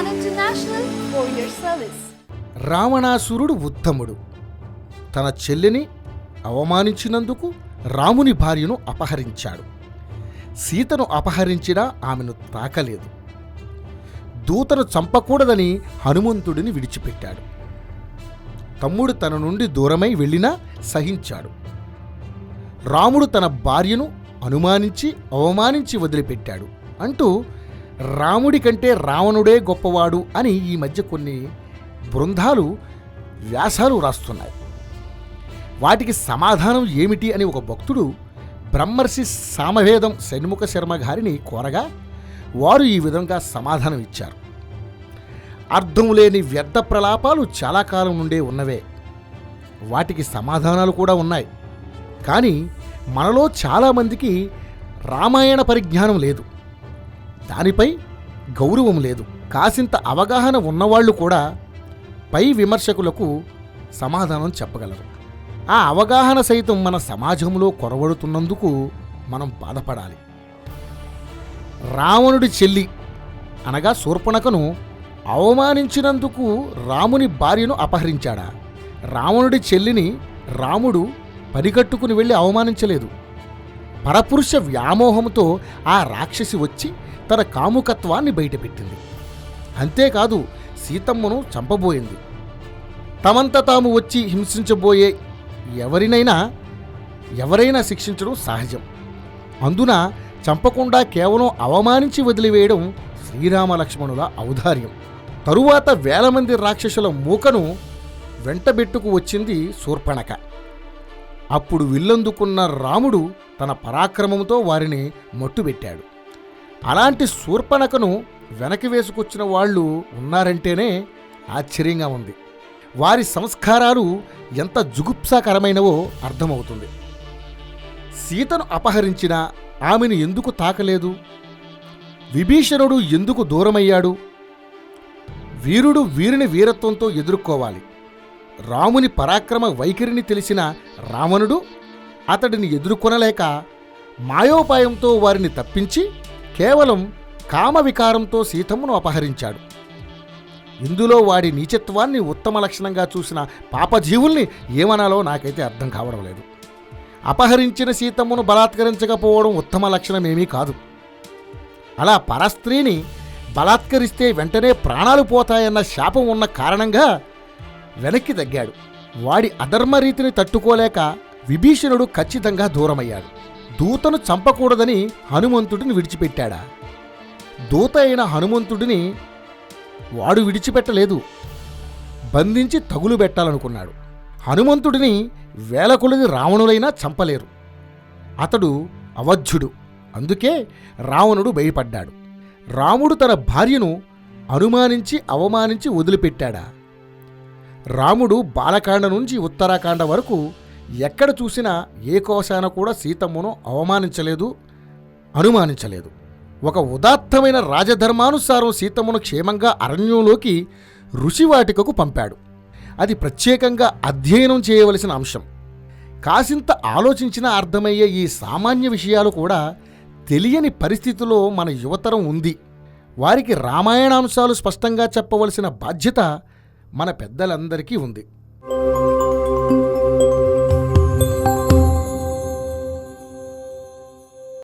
One International for your service. రావణాసురుడు ఉత్తముడు. తన చెల్లిని అవమానించినందుకు రాముని భార్యను అపహరించాడు. సీతను అపహరించినా ఆమెను తాకలేదు. దూతను చంపకూడదని హనుమంతుడిని విడిచిపెట్టాడు. తమ్ముడు తన నుండి దూరమై వెళ్ళినా సహించాడు. రాముడు తన భార్యను అనుమానించి అవమానించి వదిలిపెట్టాడు అంటూ రాముడి కంటే రావణుడే గొప్పవాడు అని ఈ మధ్య కొన్ని బృందాలు వ్యాసాలు రాస్తున్నాయి. వాటికి సమాధానం ఏమిటి అని ఒక భక్తుడు బ్రహ్మర్షి సామవేదం షణ్ముఖ శర్మ గారిని కోరగా వారు ఈ విధంగా సమాధానం ఇచ్చారు. అర్థం లేని వ్యర్థ ప్రలాపాలు చాలా కాలం నుండే ఉన్నవే. వాటికి సమాధానాలు కూడా ఉన్నాయి. కానీ మనలో చాలామందికి రామాయణ పరిజ్ఞానం లేదు, దానిపై గౌరవం లేదు. కాసింత అవగాహన ఉన్నవాళ్లు కూడా పై విమర్శకులకు సమాధానం చెప్పగలరు. ఆ అవగాహన సైతం మన సమాజంలో కొరవడుతున్నందుకు మనం బాధపడాలి. రావణుడి చెల్లి అనగా శూర్పణఖను అవమానించినందుకు రాముని భార్యను అపహరించాడా? రావణుడి చెల్లిని రాముడు పరిగట్టుకుని వెళ్ళి అవమానించలేదు. పరపురుష వ్యామోహంతో ఆ రాక్షసి వచ్చి తన కాముకత్వాన్ని బయటపెట్టింది. అంతేకాదు, సీతమ్మను చంపబోయింది. తమంత తాము వచ్చి హింసించబోయే ఎవరైనా శిక్షించడం సహజం. అందున చంపకుండా కేవలం అవమానించి వదిలివేయడం శ్రీరామలక్ష్మణుల ఔదార్యం. తరువాత వేల మంది రాక్షసుల మూకను వెంటబెట్టుకు వచ్చింది శూర్పణఖ. అప్పుడు విల్లందుకున్న రాముడు తన పరాక్రమంతో వారిని మట్టుబెట్టాడు. అలాంటి శూర్పణఖను వెనక్కి వేసుకొచ్చిన వాళ్ళు ఉన్నారంటేనే ఆశ్చర్యంగా ఉంది. వారి సంస్కారాలు ఎంత జుగుప్సాకరమైనవో అర్థమవుతుంది. సీతను అపహరించిన ఆమెను ఎందుకు తాకలేదు? విభీషణుడు ఎందుకు దూరమయ్యాడు? వీరుడు వీరిని వీరత్వంతో ఎదుర్కోవాలి. రాముని పరాక్రమ వైఖరిని తెలిసిన రావణుడు అతడిని ఎదుర్కొనలేక మాయోపాయంతో వారిని తప్పించి కేవలం కామవికారంతో సీతమ్మను అపహరించాడు. ఇందులో వాడి నీచత్వాన్ని ఉత్తమ లక్షణంగా చూసిన పాపజీవుల్ని ఏమనాలో నాకైతే అర్థం కావడం లేదు. అపహరించిన సీతమ్మను బలాత్కరించకపోవడం ఉత్తమ లక్షణమేమీ కాదు. అలా పరస్త్రీని బలాత్కరిస్తే వెంటనే ప్రాణాలు పోతాయన్న శాపం ఉన్న కారణంగా వెనక్కి తగ్గాడు. వాడి అధర్మ రీతిని తట్టుకోలేక విభీషణుడు ఖచ్చితంగా దూరమయ్యాడు. దూతను చంపకూడదని హనుమంతుడిని విడిచిపెట్టాడా? దూత అయిన హనుమంతుడిని వాడు విడిచిపెట్టలేదు, బంధించి తగులు పెట్టాలనుకున్నాడు. హనుమంతుడిని వేల కొలది రావణులైనా చంపలేరు. అతడు అవధ్యుడు. అందుకే రావణుడు భయపడ్డాడు. రాముడు తన భార్యను అనుమానించి అవమానించి వదిలిపెట్టాడా? రాముడు బాలకాండ నుంచి ఉత్తరాకాండ వరకు ఎక్కడ చూసినా ఏ కోశాన కూడా సీతమ్మను అవమానించలేదు, అనుమానించలేదు. ఒక ఉదాత్తమైన రాజధర్మానుసారం సీతమ్మను క్షేమంగా అరణ్యంలోకి ఋషివాటికకు పంపాడు. అది ప్రత్యేకంగా అధ్యయనం చేయవలసిన అంశం. కాసింత ఆలోచించినా అర్థమయ్యే ఈ సామాన్య విషయాలు కూడా తెలియని పరిస్థితిలో మన యువతరం ఉంది. వారికి రామాయణాంశాలు స్పష్టంగా చెప్పవలసిన బాధ్యత మన పెద్దలందరికీ ఉంది.